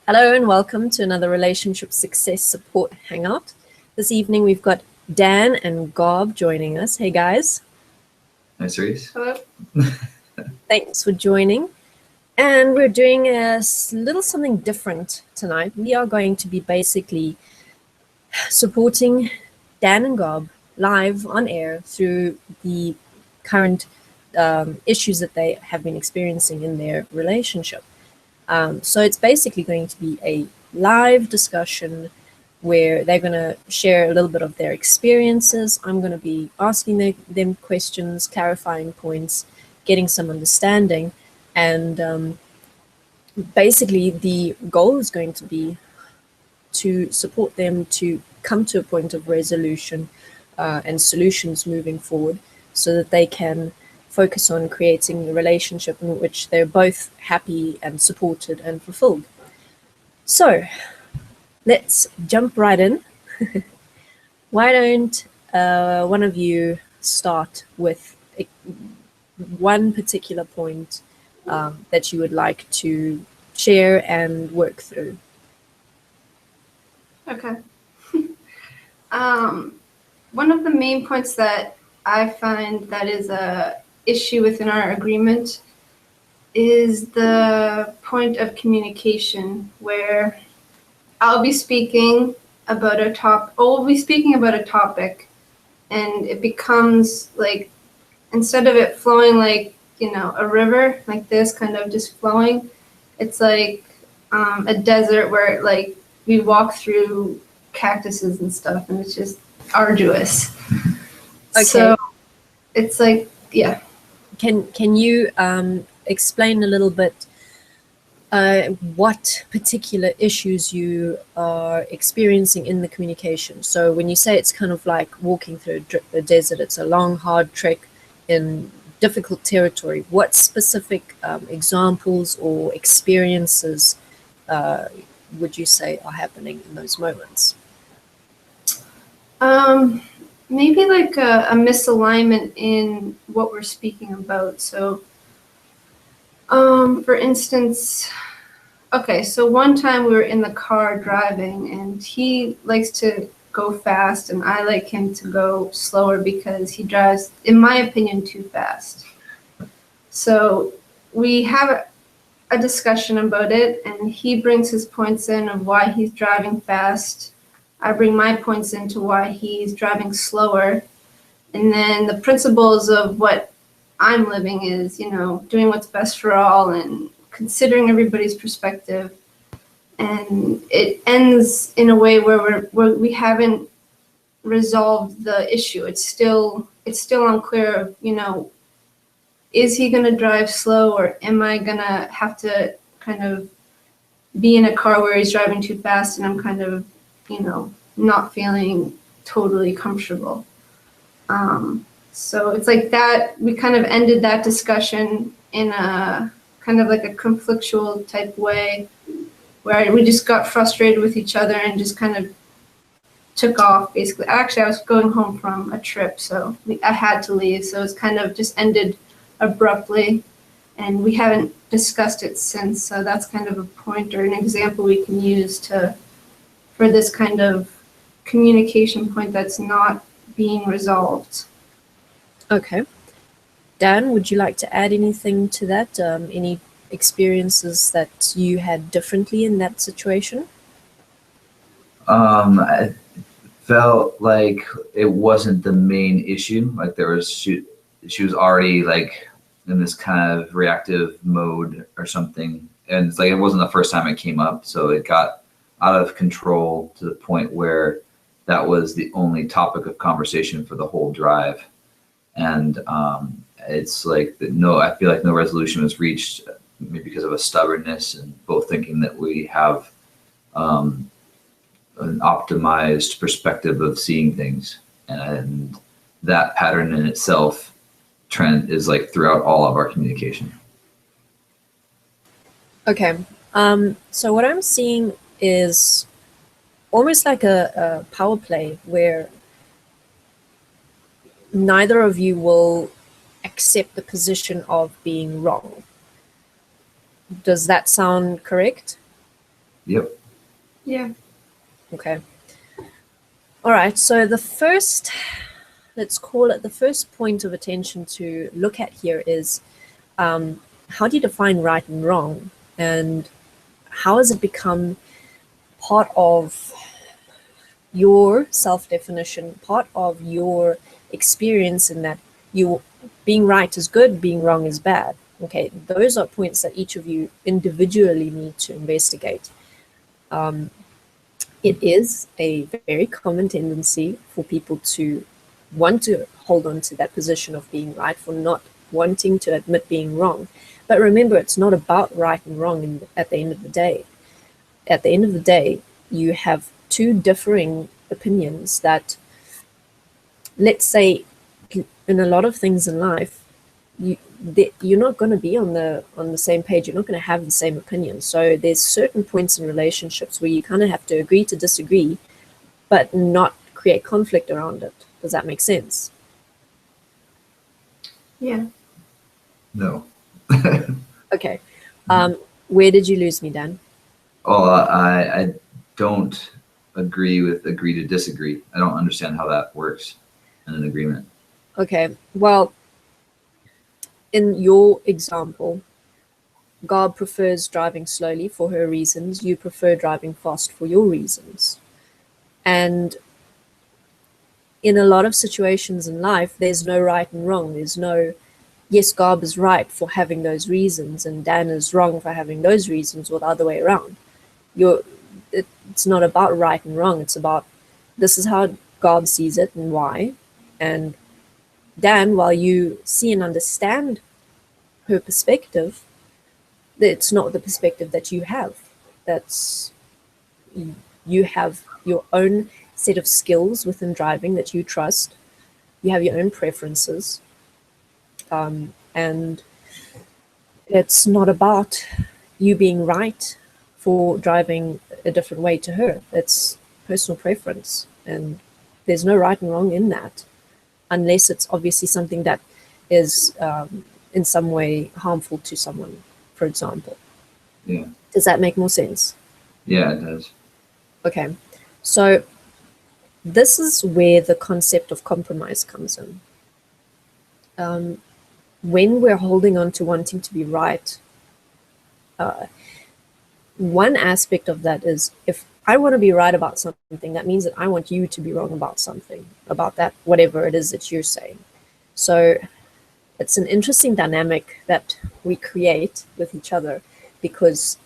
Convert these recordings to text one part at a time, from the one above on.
Hello and welcome to another Relationship Success Support Hangout. This evening we've got Dan and Gob joining us. Hey guys. Hi, Cerise. Hello. Thanks for joining. And we're doing a little something different tonight. We are going to be basically supporting Dan and Gob live on air through the current issues that they have been experiencing in their relationship. So it's basically going to be a live discussion where they're going to share a little bit of their experiences. I'm going to be asking them questions, clarifying points, getting some understanding. And basically the goal is going to be to support them to come to a point of resolution and solutions moving forward so that they can focus on creating a relationship in which they're both happy and supported and fulfilled. So let's jump right in. Why don't one of you start with one particular point that you would like to share and work through? Okay. One of the main points that I find that is a issue within our agreement is the point of communication, where I'll be speaking about a topic, and it becomes like, instead of it flowing like, a river like this, kind of just flowing, it's like a desert where like we walk through cactuses and stuff, and it's just arduous. Okay. So it's like, yeah. Can you explain a little bit what particular issues you are experiencing in the communication? So when you say it's kind of like walking through a desert, it's a long, hard trek in difficult territory, what specific examples or experiences would you say are happening in those moments? Maybe like a misalignment in what we're speaking about. So, for instance, okay, so one time we were in the car driving, and he likes to go fast, and I like him to go slower because he drives, in my opinion, too fast. So we have a discussion about it, and he brings his points in of why he's driving fast. I bring my points into why he's driving slower. And then the principles of what I'm living is, doing what's best for all and considering everybody's perspective. And it ends in a way where we haven't resolved the issue. It's still unclear of, is he going to drive slow, or am I going to have to kind of be in a car where he's driving too fast and I'm kind of, not feeling totally comfortable. So it's like that, we kind of ended that discussion in a kind of like a conflictual type way, where we just got frustrated with each other and just kind of took off, basically. Actually, I was going home from a trip, so I had to leave. So it's kind of just ended abruptly, and we haven't discussed it since. So that's kind of a point or an example we can use for this kind of communication point that's not being resolved. Okay. Dan, would you like to add anything to that? Any experiences that you had differently in that situation? I felt like it wasn't the main issue. Like she was already like in this kind of reactive mode or something. And it's like, it wasn't the first time it came up. So it got out of control to the point where that was the only topic of conversation for the whole drive. And it's like I feel like no resolution was reached, maybe because of a stubbornness and both thinking that we have an optimized perspective of seeing things. And that pattern in itself trend is like throughout all of our communication. Okay. So what I'm seeing is almost like a power play where neither of you will accept the position of being wrong. Does that sound correct? Yep. Yeah. Okay. All right. So let's call it the first point of attention to look at here is how do you define right and wrong? And how has it become part of your self-definition, part of your experience in that you being right is good, being wrong is bad? Okay, those are points that each of you individually need to investigate. It is a very common tendency for people to want to hold on to that position of being right, for not wanting to admit being wrong. But remember, it's not about right and wrong at the end of the day. At the end of the day, you have two differing opinions that, let's say, in a lot of things in life, you're not going to be on the same page. You're not going to have the same opinion. So there's certain points in relationships where you kind of have to agree to disagree, but not create conflict around it. Does that make sense? Yeah. No. Okay. Where did you lose me, Dan? Oh, I don't agree to disagree. I don't understand how that works in an agreement. Okay. Well, in your example, God prefers driving slowly for her reasons. You prefer driving fast for your reasons. And in a lot of situations in life, there's no right and wrong. There's no, yes, Garb is right for having those reasons, and Dan is wrong for having those reasons, or the other way around. It's not about right and wrong. It's about, this is how God sees it and why. And Dan, while you see and understand her perspective, it's not the perspective that you have. You have your own set of skills within driving that you trust. You have your own preferences. And it's not about you being right for driving a different way to her. It's personal preference. And there's no right and wrong in that, unless it's obviously something that is in some way harmful to someone, for example. Yeah. Does that make more sense? Yeah, it does. Okay. So this is where the concept of compromise comes in. When we're holding on to wanting to be right, one aspect of that is, if I want to be right about something, that means that I want you to be wrong about something, about that, whatever it is that you're saying. So it's an interesting dynamic that we create with each other, because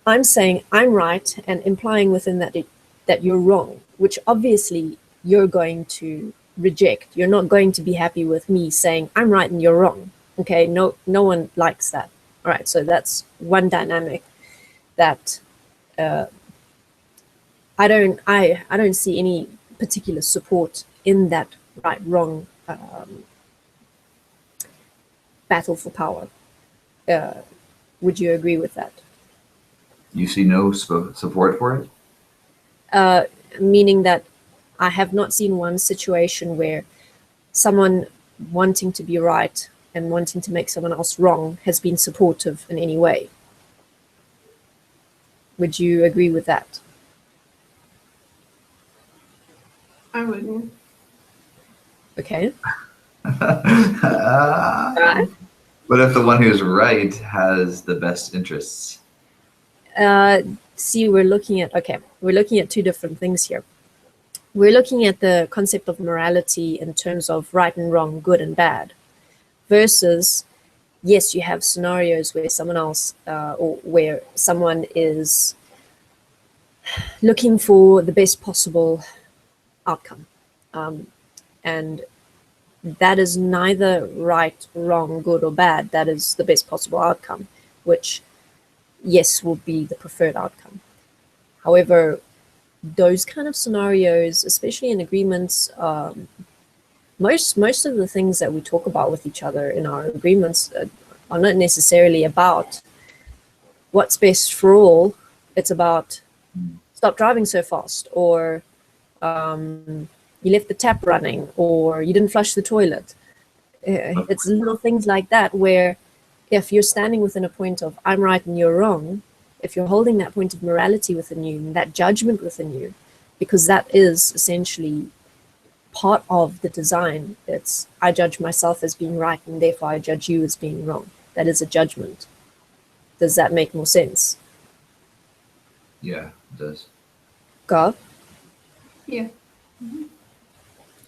I'm saying I'm right and implying within that that you're wrong, which obviously you're going to reject. You're not going to be happy with me saying I'm right and you're wrong. Okay, no one likes that. All right, so that's one dynamic that I don't see any particular support in that right wrong battle for power. Would you agree with that? You see no support for it? Meaning that I have not seen one situation where someone wanting to be right and wanting to make someone else wrong has been supportive in any way. Would you agree with that? I wouldn't. Okay. Right. What if the one who's right has the best interests? See, we're looking at two different things here. We're looking at the concept of morality in terms of right and wrong, good and bad, versus, yes, you have scenarios where someone else or where someone is looking for the best possible outcome. And that is neither right, wrong, good or bad. That is the best possible outcome, which, yes, will be the preferred outcome. However, those kind of scenarios, especially in agreements, most of the things that we talk about with each other in our agreements are not necessarily about what's best for all. It's about stop driving so fast, or you left the tap running, or you didn't flush the toilet. It's little things like that where if you're standing within a point of I'm right and you're wrong, if you're holding that point of morality within you, that judgment within you, because that is essentially part of the design. It's, I judge myself as being right, and therefore I judge you as being wrong. That is a judgment. Does that make more sense? Yeah, it does. Gav? Yeah.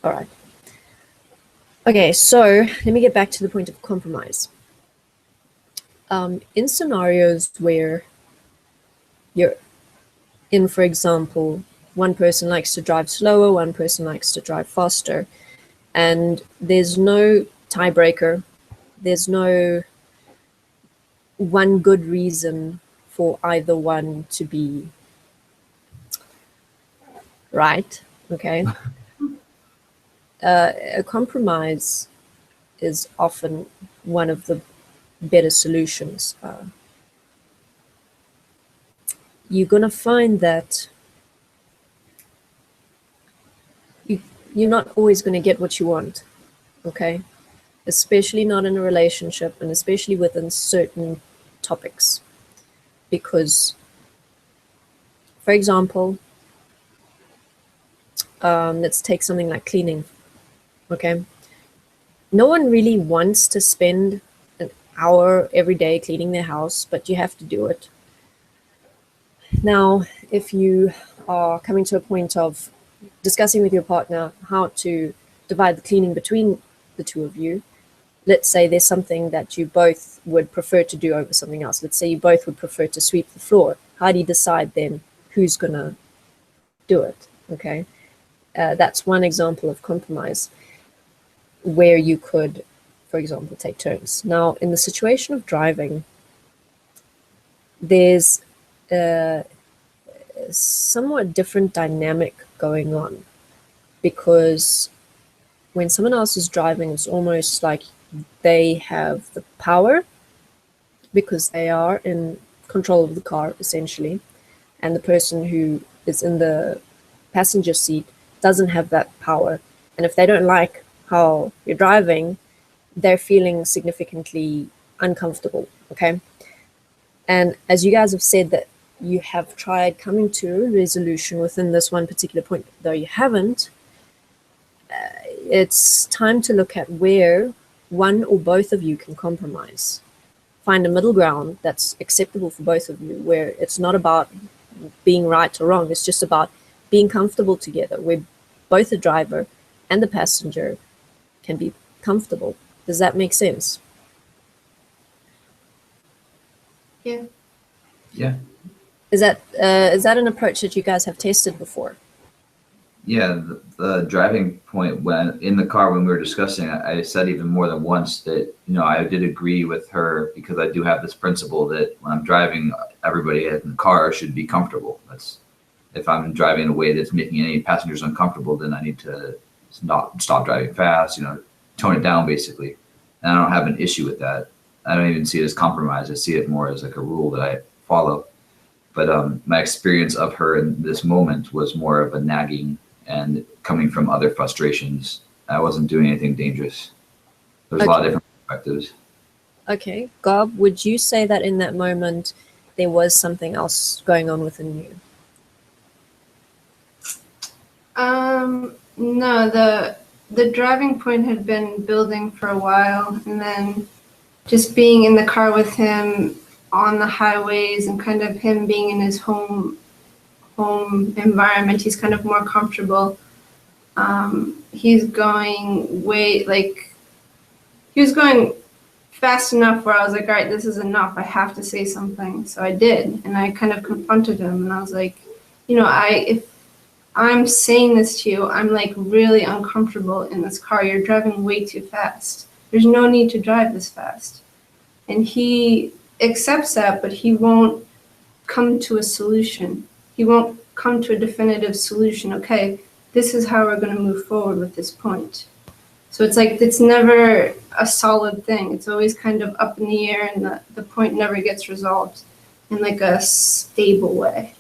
All right. Okay, so let me get back to the point of compromise. In scenarios where you're in, for example, one person likes to drive slower, one person likes to drive faster, and there's no tiebreaker, there's no one good reason for either one to be right, okay? A compromise is often one of the better solutions. You're going to find that you're not always going to get what you want, okay? Especially not in a relationship, and especially within certain topics. Because, for example, let's take something like cleaning, okay? No one really wants to spend an hour every day cleaning their house, but you have to do it. Now, if you are coming to a point of discussing with your partner how to divide the cleaning between the two of you, let's say there's something that you both would prefer to do over something else. Let's say you both would prefer to sweep the floor. How do you decide then who's going to do it? Okay, that's one example of compromise where you could, for example, take turns. Now, in the situation of driving, there's a somewhat different dynamic going on, because when someone else is driving, it's almost like they have the power because they are in control of the car, essentially, and the person who is in the passenger seat doesn't have that power. And if they don't like how you're driving, they're feeling significantly uncomfortable, okay? And as you guys have said that you have tried coming to a resolution within this one particular point, though you haven't, it's time to look at where one or both of you can compromise. Find a middle ground that's acceptable for both of you, where it's not about being right or wrong, it's just about being comfortable together, where both the driver and the passenger can be comfortable. Does that make sense? Yeah. Yeah. Is that an approach that you guys have tested before? Yeah, the driving point, when in the car when we were discussing, I said even more than once that, I did agree with her, because I do have this principle that when I'm driving, everybody in the car should be comfortable. If I'm driving in a way that's making any passengers uncomfortable, then I need to not stop driving fast, tone it down basically. And I don't have an issue with that. I don't even see it as compromise. I see it more as like a rule that I follow. But my experience of her in this moment was more of a nagging and coming from other frustrations. I wasn't doing anything dangerous. There's a lot of different perspectives. Okay. Gob, would you say that in that moment there was something else going on within you? No, the driving point had been building for a while, and then just being in the car with him on the highways and kind of him being in his home environment, he's kind of more comfortable. He's going he was going fast enough where I was like, all right, this is enough. I have to say something. So I did, and I kind of confronted him, and I was like, if I'm saying this to you, I'm like really uncomfortable in this car. You're driving way too fast. There's no need to drive this fast. And he accepts that, but he won't come to a solution. He won't come to a definitive solution. Okay, this is how we're going to move forward with this point. So it's like, it's never a solid thing. It's always kind of up in the air, and the point never gets resolved in like a stable way.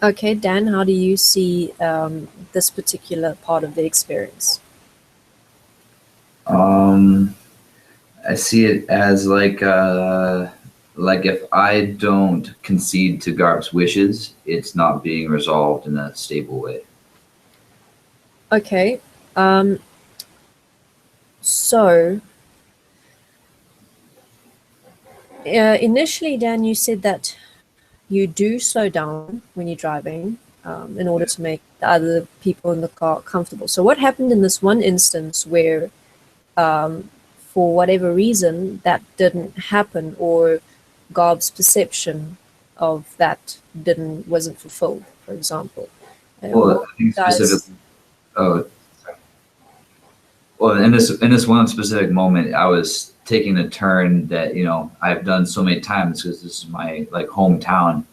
Okay, Dan, how do you see this particular part of the experience? I see it as like like if I don't concede to Garb's wishes, it's not being resolved in a stable way. Okay. So initially, Dan, you said that you do slow down when you're driving in order to make the other people in the car comfortable. So what happened in this one instance where, for whatever reason, that didn't happen, or Garb's perception of that wasn't fulfilled, for example? Well, I think specifically. Oh, sorry. Well, in this one specific moment, I was taking a turn that I've done so many times because this is my like hometown.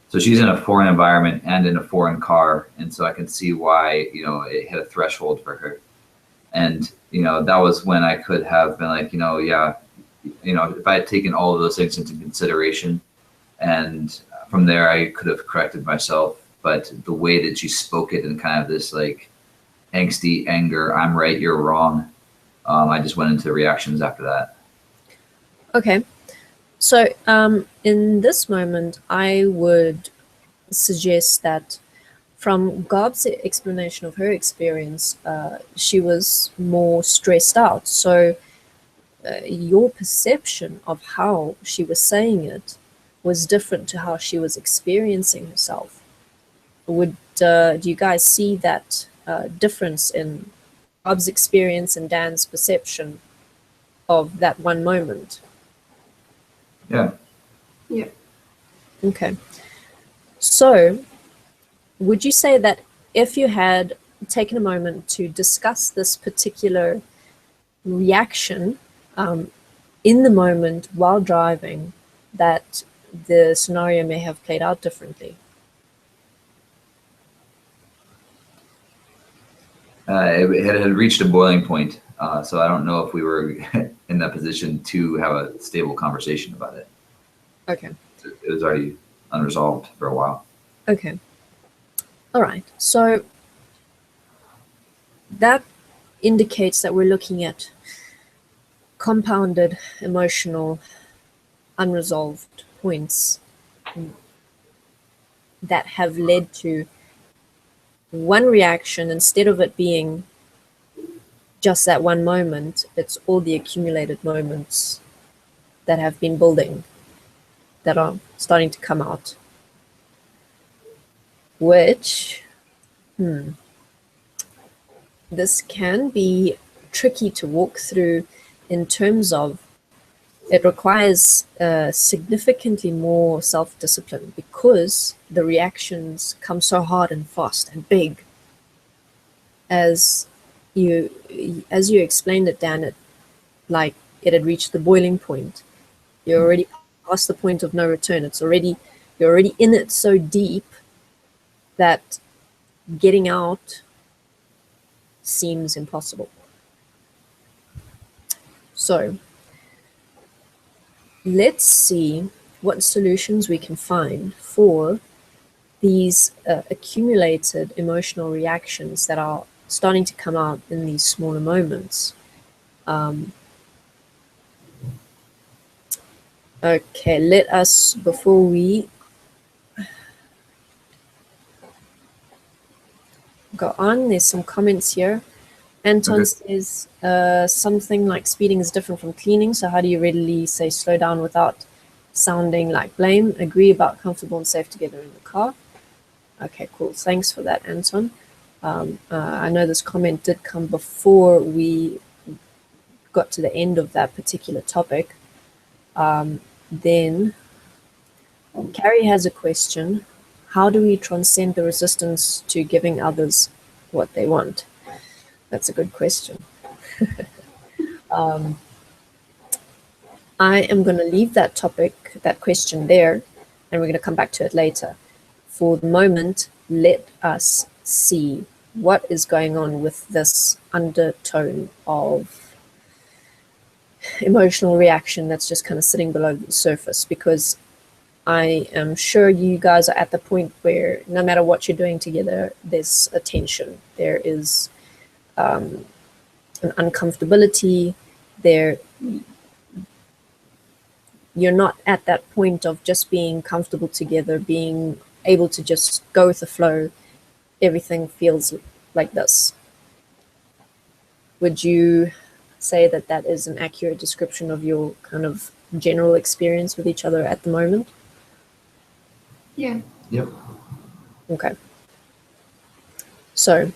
So she's in a foreign environment and in a foreign car, and so I can see why it hit a threshold for her. And that was when I could have been like, yeah, if I had taken all of those things into consideration, and from there I could have corrected myself. But the way that she spoke it in kind of this like angsty anger, I'm right, you're wrong. I just went into reactions after that. Okay. So in this moment, I would suggest that from Garb's explanation of her experience, she was more stressed out. So your perception of how she was saying it was different to how she was experiencing herself. Do you guys see that difference in Bob's experience and Dan's perception of that one moment? Yeah. Yeah. Okay. So would you say that if you had taken a moment to discuss this particular reaction in the moment while driving, that the scenario may have played out differently? It had reached a boiling point, so I don't know if we were in that position to have a stable conversation about it. Okay. It was already unresolved for a while. Okay. All right. So that indicates that we're looking at compounded emotional unresolved points that have led to one reaction. Instead of it being just that one moment, it's all the accumulated moments that have been building that are starting to come out, which this can be tricky to walk through in terms of it requires significantly more self-discipline, because the reactions come so hard and fast and big. As you explained it, Dan, it had reached the boiling point. You're already past the point of no return. You're already in it so deep that getting out seems impossible. So let's see what solutions we can find for these accumulated emotional reactions that are starting to come out in these smaller moments. Okay, let us, before we go on, there's some comments here. Anton says something like speeding is different from cleaning, so how do you readily say slow down without sounding like blame? Agree about comfortable and safe together in the car. Okay, cool. Thanks for that, Anton. I know this comment did come before we got to the end of that particular topic. Then Carrie has a question. How do we transcend the resistance to giving others what they want? That's a good question. I am going to leave that question there, and we're going to come back to it later. For the moment, let us see what is going on with this undertone of emotional reaction that's just kind of sitting below the surface, because I am sure you guys are at the point where no matter what you're doing together, there's a tension. There is an uncomfortability. you're not at that point of just being comfortable together, being able to just go with the flow. Everything feels like this. Would you say that that is an accurate description of your kind of general experience with each other at the moment? Yeah. Yep. Okay. So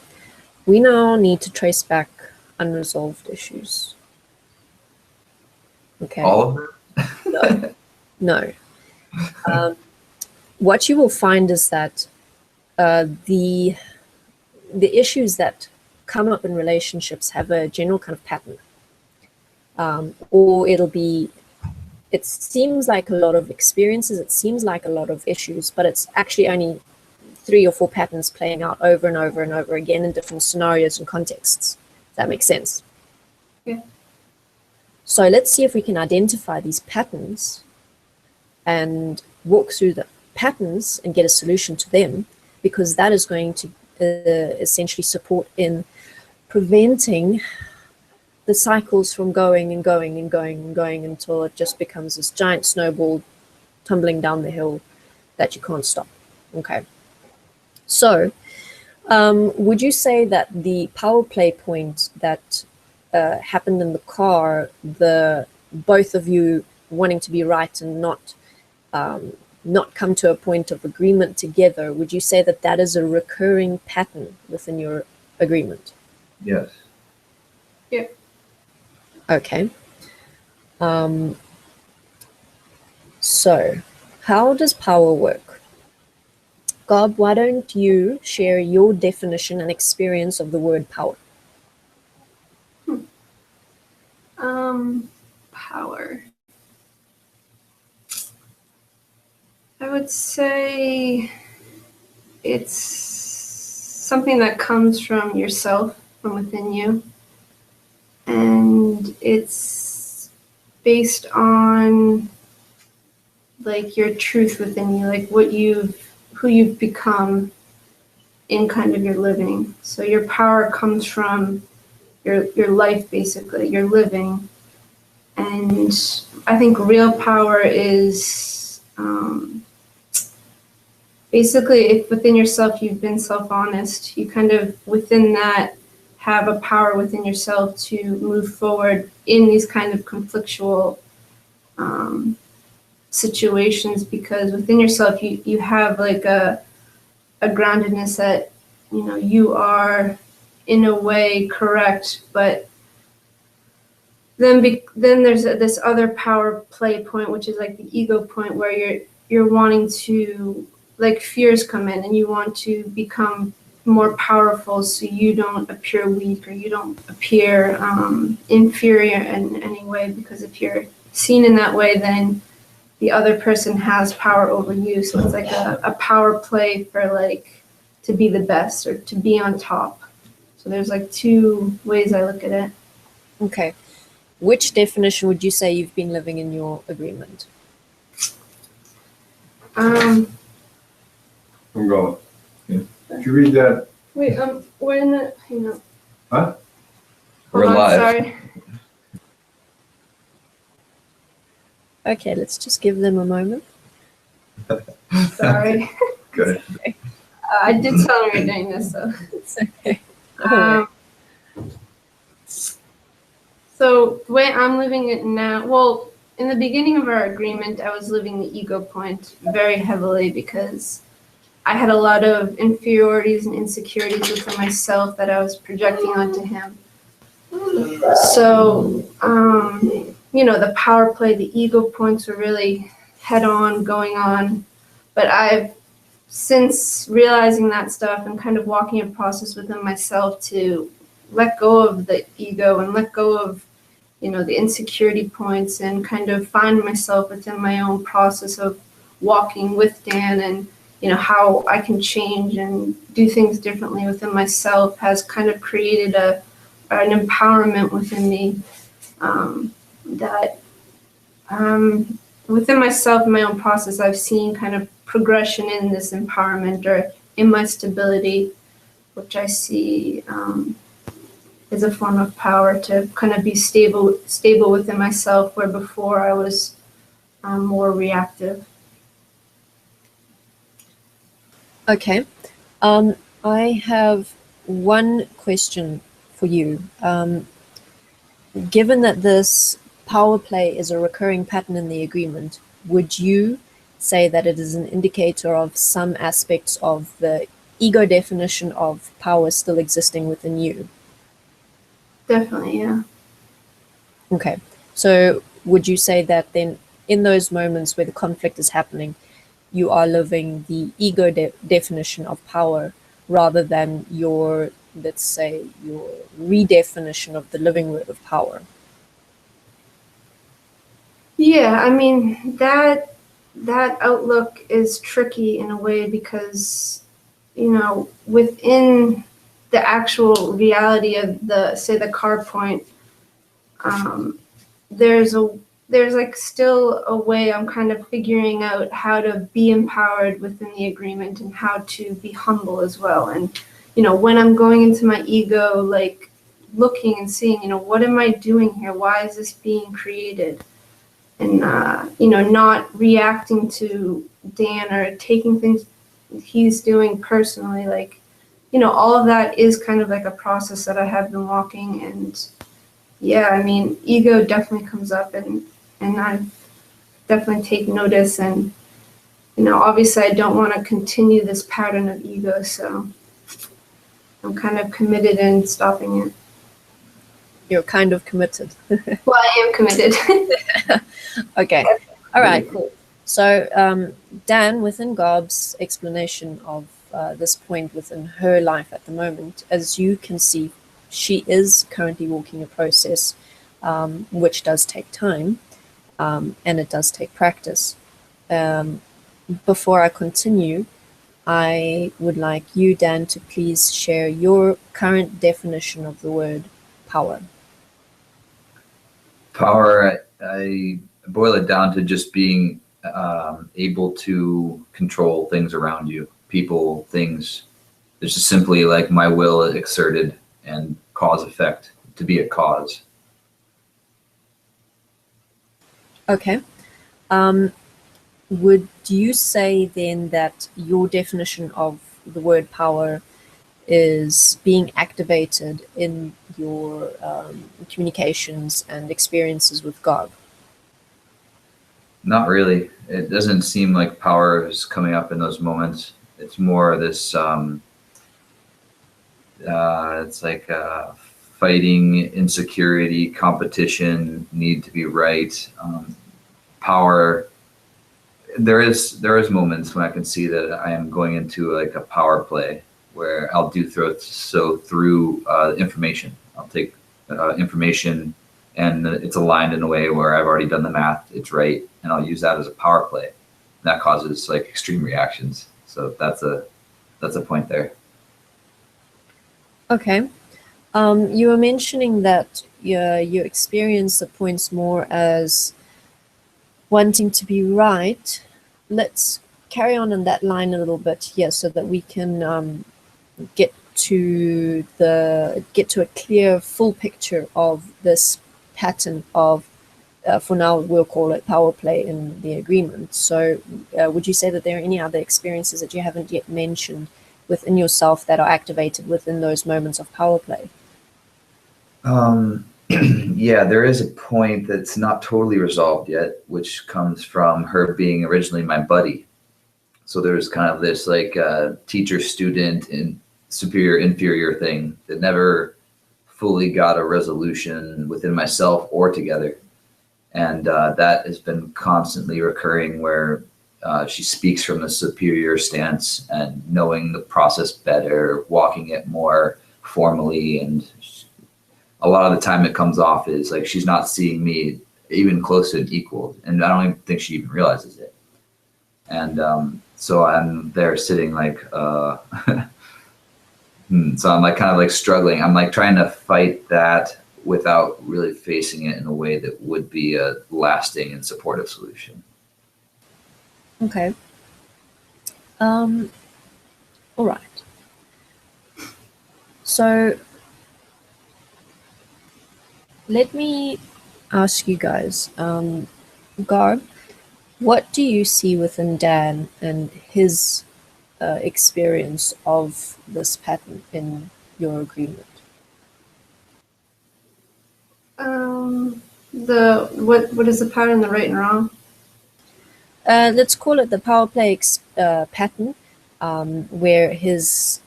we now need to trace back unresolved issues. Okay. All of them? No. What you will find is that the issues that come up in relationships have a general kind of pattern, or it seems like a lot of experiences, it seems like a lot of issues, but it's actually only 3 or 4 patterns playing out over and over and over again in different scenarios and contexts. Does that make sense? Yeah. So let's see if we can identify these patterns and walk through the patterns and get a solution to them, because that is going to essentially support in preventing the cycles from going and going and going and going until it just becomes this giant snowball tumbling down the hill that you can't stop. Okay. So would you say that the power play point that happened in the car, the both of you wanting to be right and not come to a point of agreement together, would you say that that is a recurring pattern within your agreement? Yes. Yeah. Okay. So how does power work? Gob, why don't you share your definition and experience of the word power? Power. I would say it's something that comes from yourself, from within you. And it's based on like your truth within you, like who you've become in kind of your living. So your power comes from your life, basically, your living. And I think real power is basically if within yourself you've been self-honest, you kind of within that have a power within yourself to move forward in these kind of conflictual situations, because within yourself you have like a groundedness that, you know, you are in a way correct, but then there's this other power play point, which is like the ego point, where you're wanting to, like, fears come in and you want to become more powerful so you don't appear weak or you don't appear inferior in any way, because if you're seen in that way, then the other person has power over you. So it's like a power play for like to be the best or to be on top. So there's like 2 ways I look at it. Okay. Which definition would you say you've been living in your agreement? I'm going. Yeah. Did you read that? Wait, we're in the, hang on. Huh? We're Hold on, live. sorry. Okay, let's just give them a moment. Sorry. Good. I did tell him we were doing this, so. It's okay. So the way I'm living it now, well, in the beginning of our agreement, I was living the ego point very heavily because I had a lot of inferiorities and insecurities within myself that I was projecting onto him. So, you know, the power play, the ego points were really head on going on. But I've, since realizing that stuff and kind of walking a process within myself to let go of the ego and let go of, you know, the insecurity points and kind of find myself within my own process of walking with Dan, and, you know, how I can change and do things differently within myself has kind of created an empowerment within me that within myself and my own process, I've seen kind of progression in this empowerment or in my stability, which I see is a form of power to kind of be stable within myself, where before I was more reactive. Okay. I have one question for you. Given that this power play is a recurring pattern in the agreement, would you say that it is an indicator of some aspects of the ego definition of power still existing within you? Definitely, yeah. Okay. So would you say that then in those moments where the conflict is happening, you are living the ego definition of power rather than your, let's say, your redefinition of the living word of power? Yeah, I mean that outlook is tricky in a way because, you know, within the actual reality of the car point, um, there's like still a way I'm kind of figuring out how to be empowered within the agreement and how to be humble as well. And, you know, when I'm going into my ego, like looking and seeing, you know, what am I doing here? Why is this being created? And, you know, not reacting to Dan or taking things he's doing personally. Like, you know, all of that is kind of like a process that I have been walking. And yeah, I mean, ego definitely comes up, and I definitely take notice. And, you know, obviously I don't want to continue this pattern of ego, so I'm kind of committed in stopping it. You're kind of committed. Well, I am committed. Okay. All right, cool. So Dan, within Garb's explanation of this point within her life at the moment, as you can see, she is currently walking a process which does take time and it does take practice. Before I continue, I would like you, Dan, to please share your current definition of the word power. Power, I boil it down to just being able to control things around you, people, things. It's just simply like my will exerted and cause effect, to be a cause. Okay. Would you say then that your definition of the word power is being activated in your communications and experiences with God? Not really. It doesn't seem like power is coming up in those moments. It's more this, it's like fighting, insecurity, competition, need to be right, power. There is moments when I can see that I am going into like a power play where I'll do through information. I'll take information and it's aligned in a way where I've already done the math. It's right, and I'll use that as a power play. That causes like extreme reactions. So that's a point there. Okay. You were mentioning that your experience the points more as wanting to be right. Let's carry on in that line a little bit here so that we can get to a clear, full picture of this pattern of, for now, we'll call it power play in the agreement. So would you say that there are any other experiences that you haven't yet mentioned within yourself that are activated within those moments of power play? Yeah, there is a point that's not totally resolved yet, which comes from her being originally my buddy. So there's kind of this like teacher-student and superior-inferior thing that never fully got a resolution within myself or together. And that has been constantly recurring where she speaks from the superior stance and knowing the process better, walking it more formally, and a lot of the time it comes off as like she's not seeing me even close to an equal, and I don't even think she even realizes it. And so I'm there sitting like, so I'm like kind of like struggling. I'm like trying to fight that without really facing it in a way that would be a lasting and supportive solution. Okay. All right. So let me ask you guys, Garb, What do you see within Dan and his experience of this pattern in your agreement? What is the pattern, the right and wrong? Let's call it the power play pattern, where his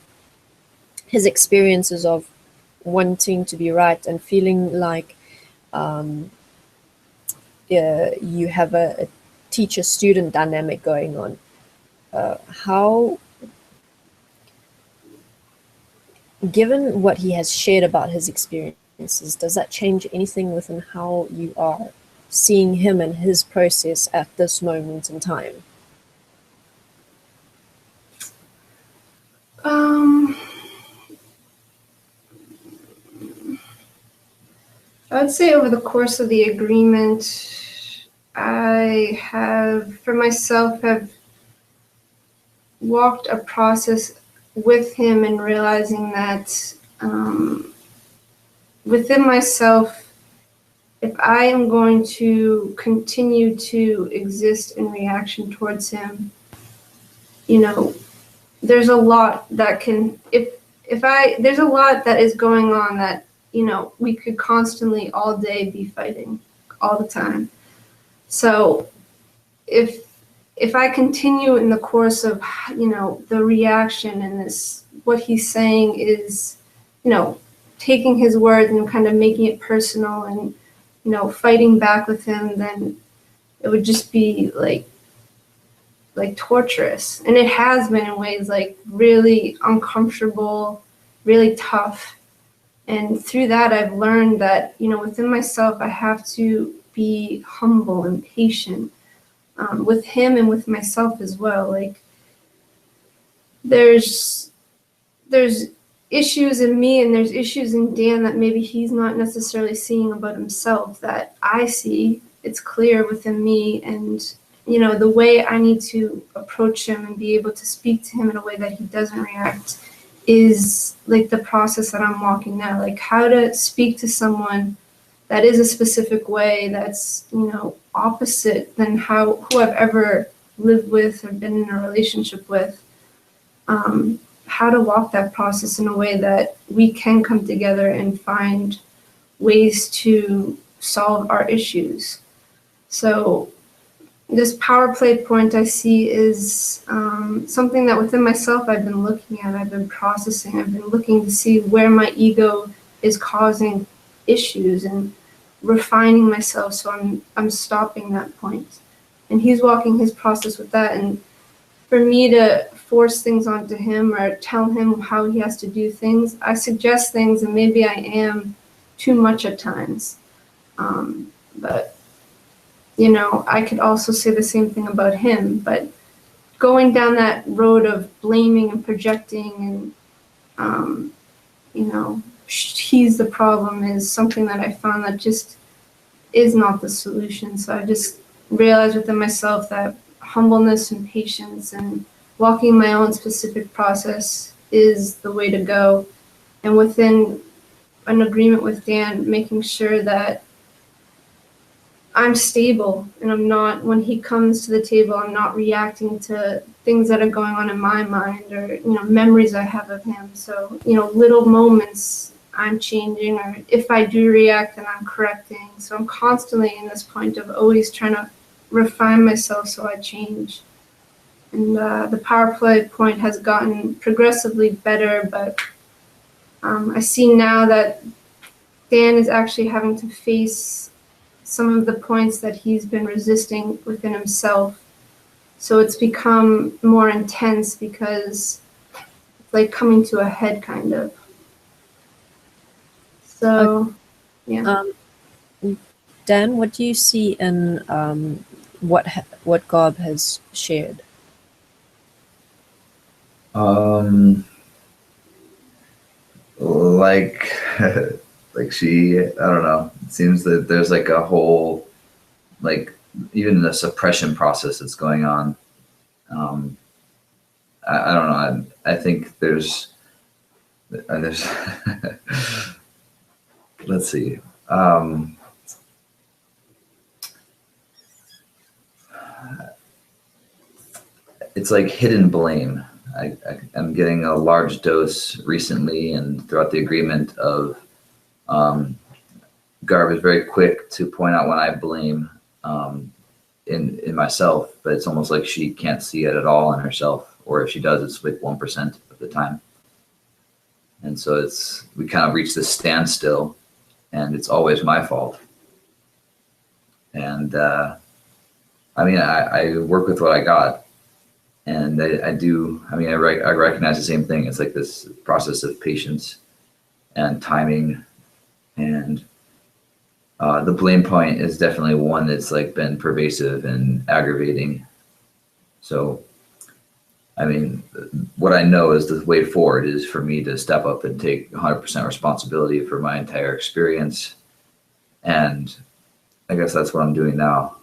experiences of wanting to be right and feeling like you have a teacher-student dynamic going on. How, given what he has shared about his experiences, does that change anything within how you are seeing him and his process at this moment in time? I would say over the course of the agreement, I have, for myself, have walked a process with him and realizing that within myself, if I am going to continue to exist in reaction towards him, there's a lot that can, there's a lot that is going on that, we could constantly all day be fighting all the time. So if I continue in the course of, the reaction and this, what he's saying is, taking his words and kind of making it personal and, fighting back with him, then it would just be like torturous. And it has been in ways like really uncomfortable, really tough. And through that, I've learned that, within myself, I have to be humble and patient with him and with myself as well. Like there's issues in me and there's issues in Dan that maybe he's not necessarily seeing about himself that I see. It's clear within me, and the way I need to approach him and be able to speak to him in a way that he doesn't react is like the process that I'm walking now, like how to speak to someone that is a specific way that's, opposite than who I've ever lived with or been in a relationship with. How to walk that process in a way that we can come together and find ways to solve our issues. So this power play point I see is something that within myself I've been looking at, I've been processing, I've been looking to see where my ego is causing issues and refining myself, so I'm stopping that point. And he's walking his process with that, and for me to force things onto him or tell him how he has to do things, I suggest things and maybe I am too much at times. But I could also say the same thing about him, but going down that road of blaming and projecting and, he's the problem is something that I found that just is not the solution. So I just realized within myself that humbleness and patience and walking my own specific process is the way to go. And within an agreement with Dan, making sure that I'm stable and I'm not, when he comes to the table, I'm not reacting to things that are going on in my mind or, memories I have of him. So, little moments I'm changing, or if I do react, then I'm correcting. So I'm constantly in this point of always trying to refine myself so I change. And the power play point has gotten progressively better, but I see now that Dan is actually having to face some of the points that he's been resisting within himself. So it's become more intense because it's like coming to a head kind of. So, yeah. Dan, what do you see in what Gob has shared? Like she, I don't know. It seems that there's like a whole, like even the suppression process that's going on. I don't know. I think there's let's see. it's like hidden blame. I'm getting a large dose recently and throughout the agreement of Garb is very quick to point out when I blame in myself, but it's almost like she can't see it at all in herself, or if she does, it's like 1% of the time. And so we kind of reach this standstill, and it's always my fault. And I mean, I work with what I got, and I do. I mean, I recognize the same thing. It's like this process of patience and timing, and the blame point is definitely one that's like been pervasive and aggravating. So, I mean, what I know is the way forward is for me to step up and take 100% responsibility for my entire experience. And I guess that's what I'm doing now.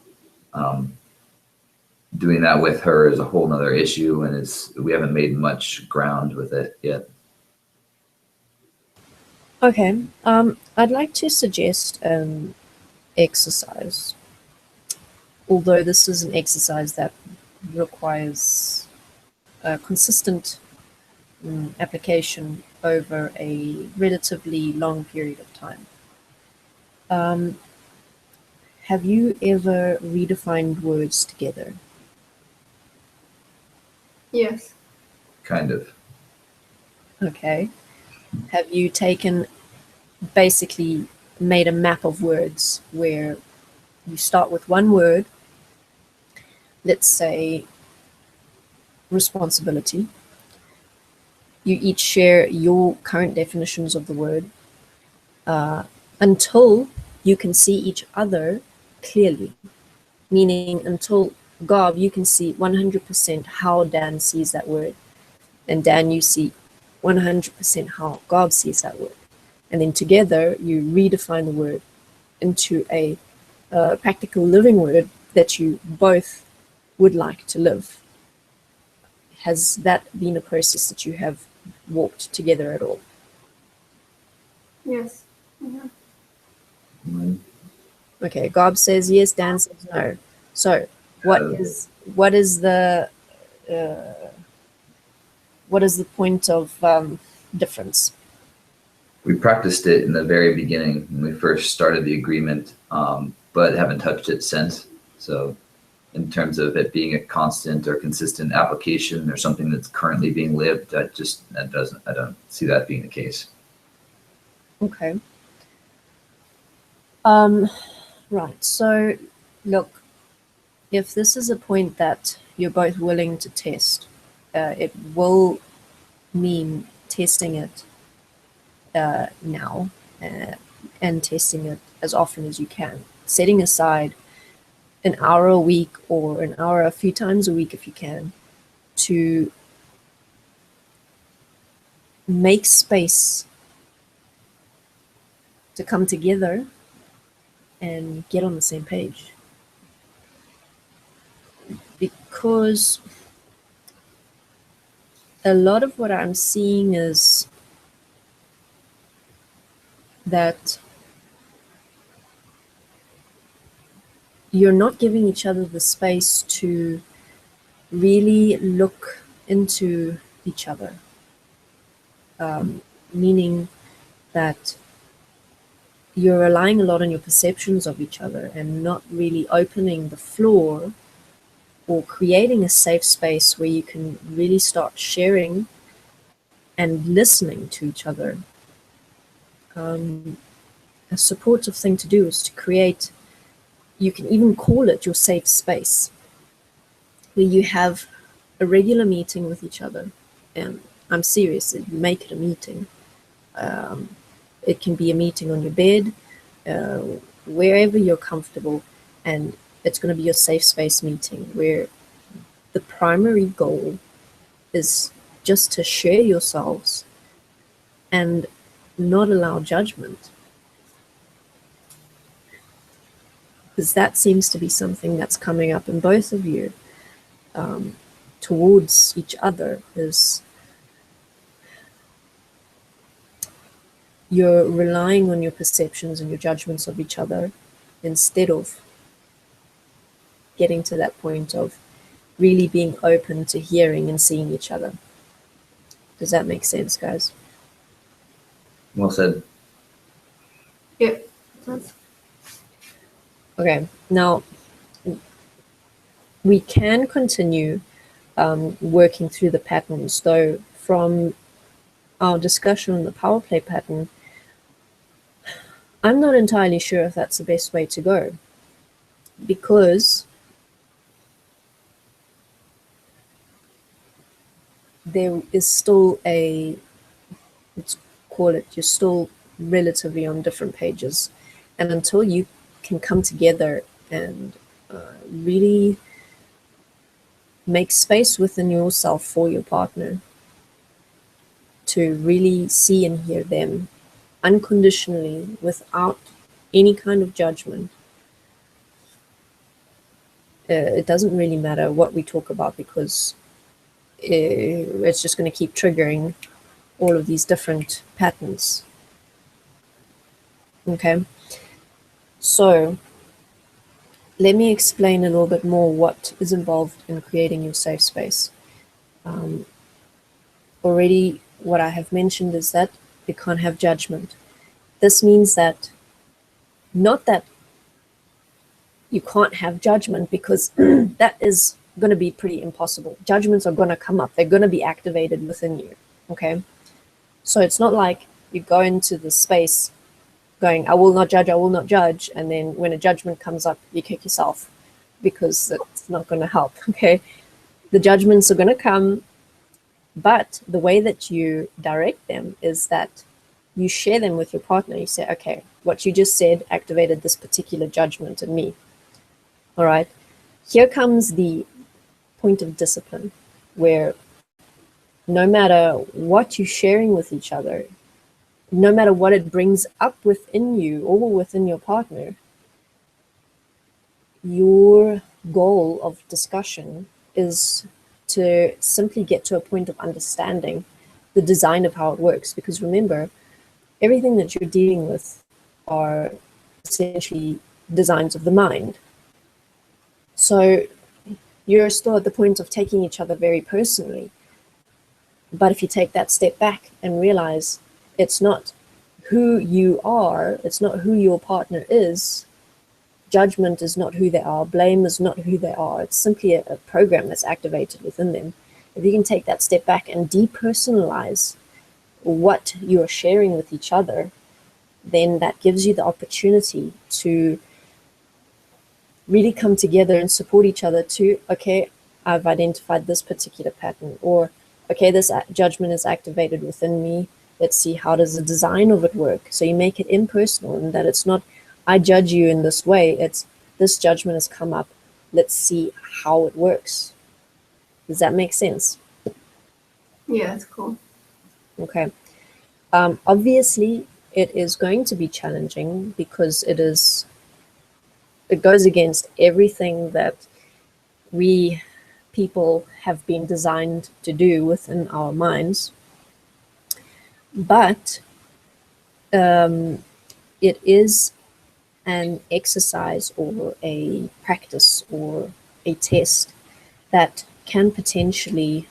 Doing that with her is a whole nother issue, and we haven't made much ground with it yet. Okay, I'd like to suggest an exercise, although this is an exercise that requires a consistent application over a relatively long period of time. Have you ever redefined words together? Yes. Kind of. Okay. Have you basically made a map of words where you start with one word, let's say responsibility. You each share your current definitions of the word until you can see each other clearly, meaning until Gob, you can see 100% how Dan sees that word, and Dan, you see 100% how Gob sees that word. And then together you redefine the word into a practical living word that you both would like to live. Has that been a process that you have walked together at all? Yes. Yeah. Okay, Gob says yes, Dan says no. So what is the point of difference? We practiced it in the very beginning when we first started the agreement, but haven't touched it since. So in terms of it being a constant or consistent application or something that's currently being lived, I don't see that being the case. Okay. Right. So look, if this is a point that you're both willing to test, it will mean testing it now and testing it as often as you can. Setting aside an hour a week or an hour a few times a week if you can to make space to come together and get on the same page. Because a lot of what I'm seeing is that you're not giving each other the space to really look into each other. Meaning that you're relying a lot on your perceptions of each other and not really opening the floor or creating a safe space where you can really start sharing and listening to each other. A supportive thing to do is to create, you can even call it your safe space, where you have a regular meeting with each other. And I'm serious, you make it a meeting. It can be a meeting on your bed, wherever you're comfortable, and it's going to be your safe space meeting where the primary goal is just to share yourselves and not allow judgment. Because that seems to be something that's coming up in both of you towards each other, is you're relying on your perceptions and your judgments of each other instead of getting to that point of really being open to hearing and seeing each other. Does that make sense, guys? Well said. Yep. Okay, now we can continue working through the patterns, though from our discussion on the power play pattern, I'm not entirely sure if that's the best way to go, because there is still let's call it, you're still relatively on different pages. And until you can come together and really make space within yourself for your partner to really see and hear them unconditionally without any kind of judgment, it doesn't really matter what we talk about, because it's just going to keep triggering all of these different patterns. Okay, so let me explain a little bit more what is involved in creating your safe space. Already what I have mentioned is that you can't have judgment. This means that, not that you can't have judgment, because that is going to be pretty impossible. Judgments are going to come up. They're going to be activated within you. Okay, so it's not like you go into the space going, I will not judge, and then when a judgment comes up, you kick yourself, because it's not going to help. Okay, the judgments are going to come, but the way that you direct them is that you share them with your partner. You say, okay, what you just said activated this particular judgment in me. All right, here comes the point of discipline, where no matter what you're sharing with each other, no matter what it brings up within you or within your partner, your goal of discussion is to simply get to a point of understanding the design of how it works. Because remember, everything that you're dealing with are essentially designs of the mind. So you're still at the point of taking each other very personally. But if you take that step back and realize it's not who you are, it's not who your partner is, judgment is not who they are, blame is not who they are, it's simply a program that's activated within them. If you can take that step back and depersonalize what you're sharing with each other, then that gives you the opportunity to really come together and support each other to, okay, I've identified this particular pattern, or okay, this judgment is activated within me. Let's see, how does the design of it work? So you make it impersonal, and that it's not, I judge you in this way. It's, this judgment has come up. Let's see how it works. Does that make sense? Yeah, that's cool. Okay. Obviously, it is going to be challenging, because it goes against everything that we people have been designed to do within our minds. But it is an exercise or a practice or a test that can potentially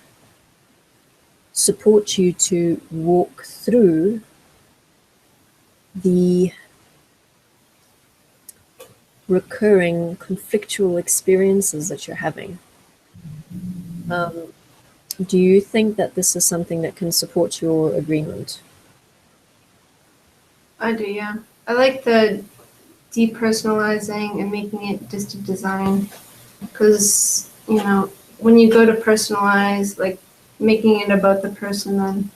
support you to walk through the recurring conflictual experiences that you're having. Do you think that this is something that can support your agreement? I do, yeah. I like the depersonalizing and making it just a design, because, you know, when you go to personalize, like making it about the person, then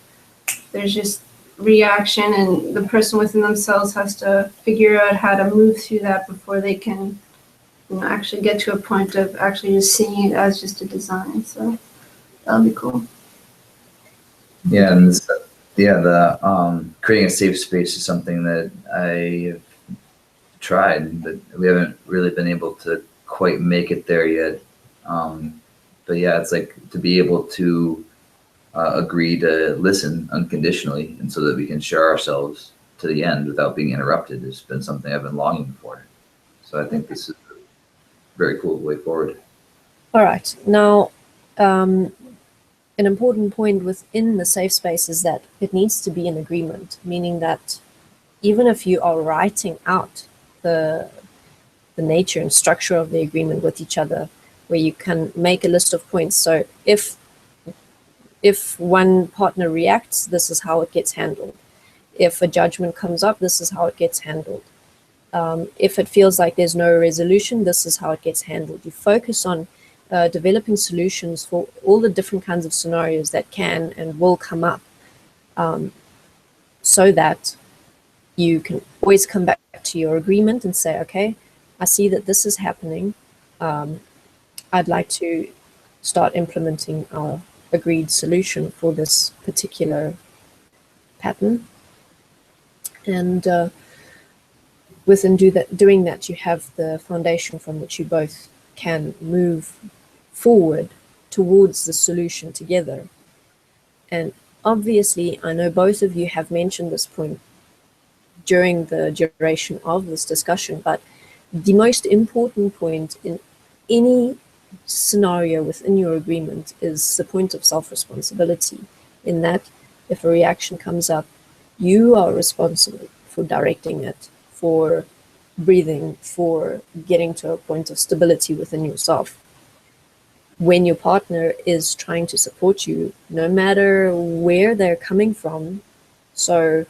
there's just reaction, and the person within themselves has to figure out how to move through that before they can, you know, actually get to a point of actually just seeing it as just a design. So that'll be cool. Yeah, and the creating a safe space is something that I have tried, but we haven't really been able to quite make it there yet. But yeah, it's like to be able to agree to listen unconditionally, and so that we can share ourselves to the end without being interrupted, has been something I've been longing for. So I think this is a very cool way forward. All right. Now, an important point within the safe space is that it needs to be an agreement, meaning that even if you are writing out the nature and structure of the agreement with each other, where you can make a list of points. So if one partner reacts, this is how it gets handled. If a judgment comes up, this is how it gets handled. If it feels like there's no resolution, this is how it gets handled. You focus on developing solutions for all the different kinds of scenarios that can and will come up, so that you can always come back to your agreement and say, okay, I see that this is happening. I'd like to start implementing our agreed solution for this particular pattern. And within doing that, you have the foundation from which you both can move forward towards the solution together. And obviously, I know both of you have mentioned this point during the duration of this discussion, but the most important point in any scenario within your agreement is the point of self-responsibility, in that if a reaction comes up, you are responsible for directing it, for breathing, for getting to a point of stability within yourself. When your partner is trying to support you, no matter where they're coming from, so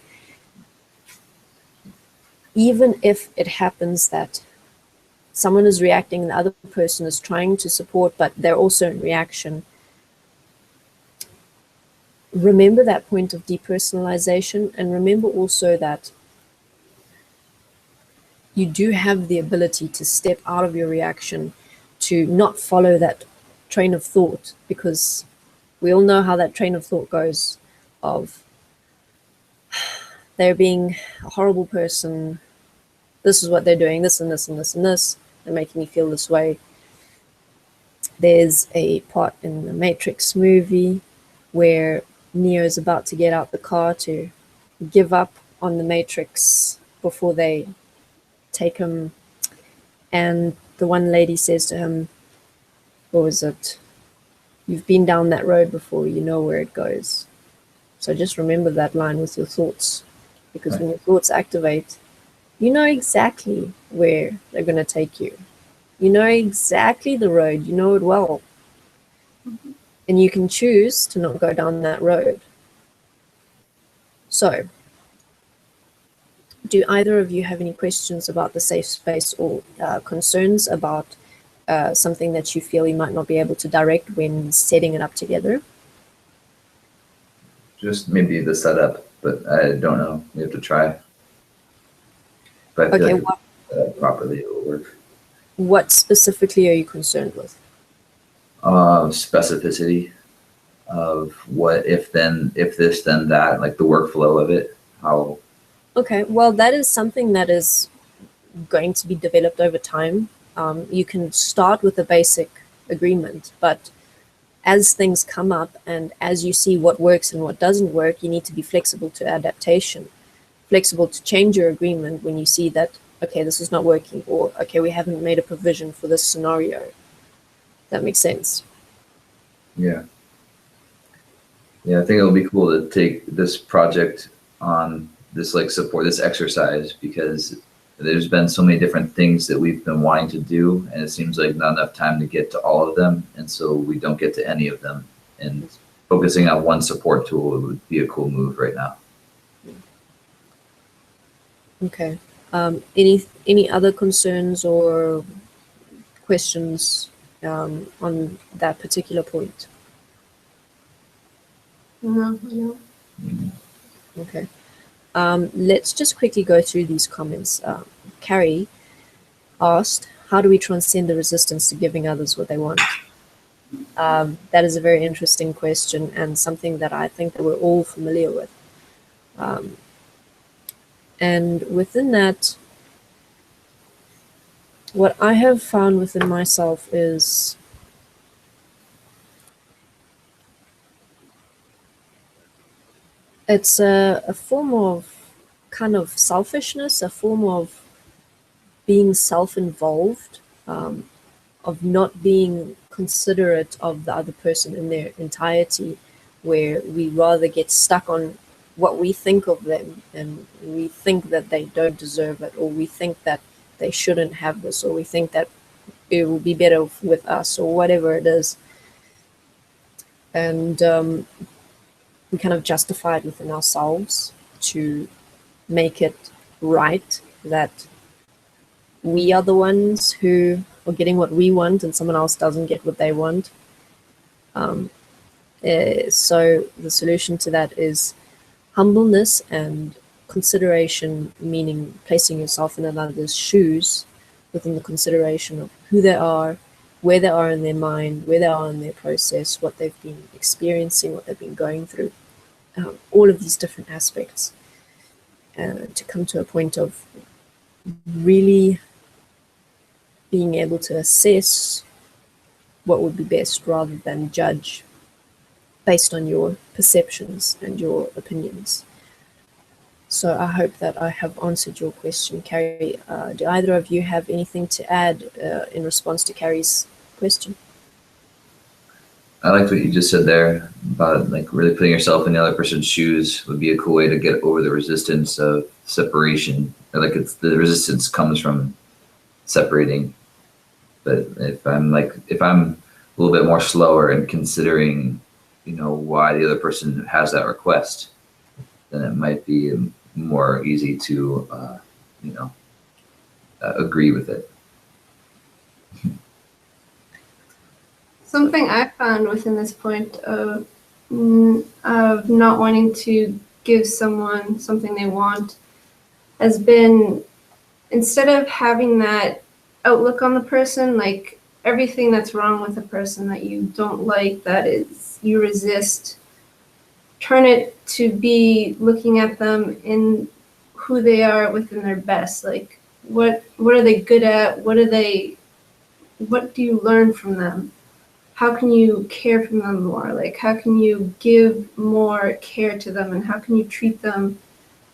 even if it happens that someone is reacting, the other person is trying to support, but they're also in reaction, remember that point of depersonalization, and remember also that you do have the ability to step out of your reaction, to not follow that train of thought, because we all know how that train of thought goes, of they're being a horrible person, this is what they're doing, this and this and this and this, they're making me feel this way. There's a part in the Matrix movie where Neo is about to get out the car to give up on the Matrix before they take him, and the one lady says to him, what was it? You've been down that road before, you know where it goes. So just remember that line with your thoughts, because when your thoughts activate, you know exactly where they're going to take you. You know exactly the road, you know it well. And you can choose to not go down that road. So, do either of you have any questions about the safe space, or concerns about something that you feel you might not be able to direct when setting it up together? Just maybe the setup, but I don't know. We have to try. But I feel Okay, like properly it will work. What specifically are you concerned with? Specificity of what if then, if this then that, like the workflow of it. How? Okay, well, that is something that is going to be developed over time. You can start with a basic agreement, but as things come up and as you see what works and what doesn't work, you need to be flexible to adaptation, flexible to change your agreement when you see that, okay, this is not working, or okay, we haven't made a provision for this scenario. That makes sense. Yeah. Yeah, I think it'll be cool to take this project on, this like support, this exercise, because there's been so many different things that we've been wanting to do, and it seems like not enough time to get to all of them, and so we don't get to any of them. And focusing on one support tool would be a cool move right now. Okay. Any other concerns or questions on that particular point? No. Okay. Let's just quickly go through these comments. Carrie asked, how do we transcend the resistance to giving others what they want? That is a very interesting question, and something that I think that we're all familiar with. And within that, what I have found within myself is it's a form of kind of selfishness, a form of being self-involved, of not being considerate of the other person in their entirety, where we rather get stuck on what we think of them, and we think that they don't deserve it, or we think that they shouldn't have this, or we think that it will be better with us, or whatever it is. And we kind of justify it within ourselves to make it right that we are the ones who are getting what we want and someone else doesn't get what they want. So the solution to that is humbleness and consideration, meaning placing yourself in another's shoes within the consideration of who they are, where they are in their mind, where they are in their process, what they've been experiencing, what they've been going through, all of these different aspects, to come to a point of really being able to assess what would be best rather than judge based on your perceptions and your opinions. So I hope that I have answered your question, Carrie. Do either of you have anything to add in response to Carrie's question? I liked what you just said there about like really putting yourself in the other person's shoes would be a cool way to get over the resistance of separation. Like it's the resistance comes from separating. But if I'm a little bit more slower in considering, why the other person has that request, then it might be more easy to, agree with it. Something I found within this point of not wanting to give someone something they want has been, instead of having that outlook on the person, like everything that's wrong with a person that you don't like, that is you resist, turn it to be looking at them in who they are within their best. Like what are they good at? What do you learn from them? How can you care for them more? Like how can you give more care to them, and how can you treat them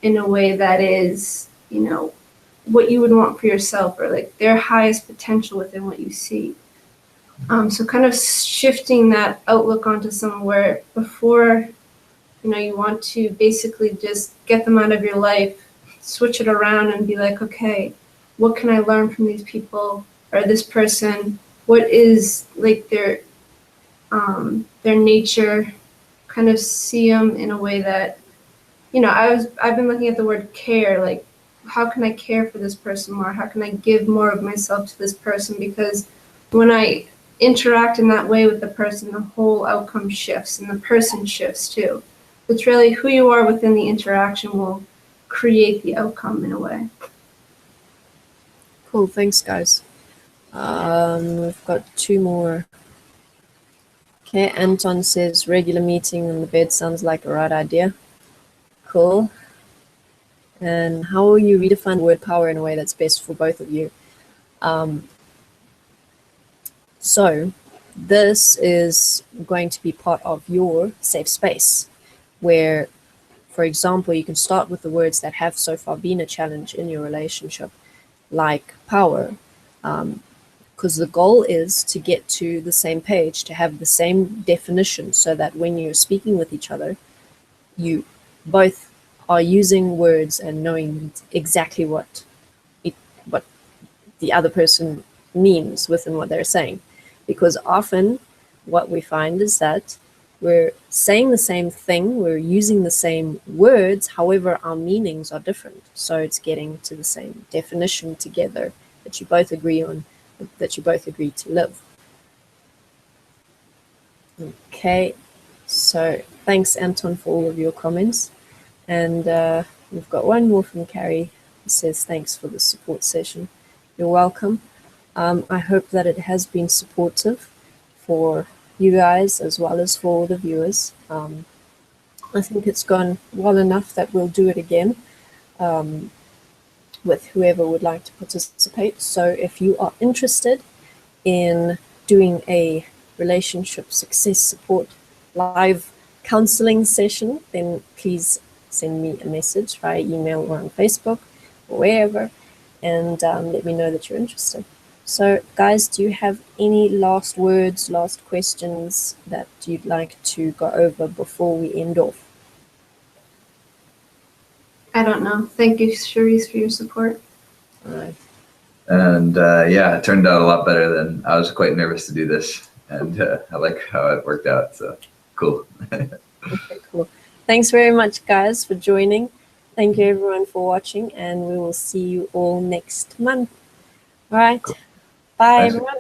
in a way that is, what you would want for yourself, or like their highest potential within what you see. So kind of shifting that outlook onto someone where before, you want to basically just get them out of your life, switch it around and be like, okay, what can I learn from these people or this person? What is like their nature? Kind of see them in a way that, I've been looking at the word care, like how can I care for this person more? How can I give more of myself to this person? Because when I interact in that way with the person, the whole outcome shifts and the person shifts too. It's really who you are within the interaction will create the outcome in a way. Cool, thanks guys. We've got two more. Okay, Anton says regular meeting in the bed sounds like a right idea. Cool. And how will you redefine the word power in a way that's best for both of you? So this is going to be part of your safe space, where, for example, you can start with the words that have so far been a challenge in your relationship, like power, because the goal is to get to the same page, to have the same definition, so that when you're speaking with each other, you both are using words and knowing exactly what the other person means within what they're saying. Because often what we find is that we're saying the same thing, we're using the same words, however our meanings are different. So it's getting to the same definition together that you both agree on, that you both agree to live. Okay, so thanks Anton for all of your comments. And we've got one more from Carrie who says, thanks for the support session. You're welcome. I hope that it has been supportive for you guys as well as for all the viewers. I think it's gone well enough that we'll do it again with whoever would like to participate. So if you are interested in doing a relationship success support live counseling session, then please send me a message via email or on Facebook or wherever, and let me know that you're interested. So, guys, do you have any last words, last questions that you'd like to go over before we end off? I don't know. Thank you, Cherise, for your support. All right. And yeah, it turned out a lot better than I was quite nervous to do this, and I like how it worked out. So cool. Okay, cool. Thanks very much, guys, for joining. Thank you, everyone, for watching, and we will see you all next month. All right. Cool. Bye, Thanks. everyone.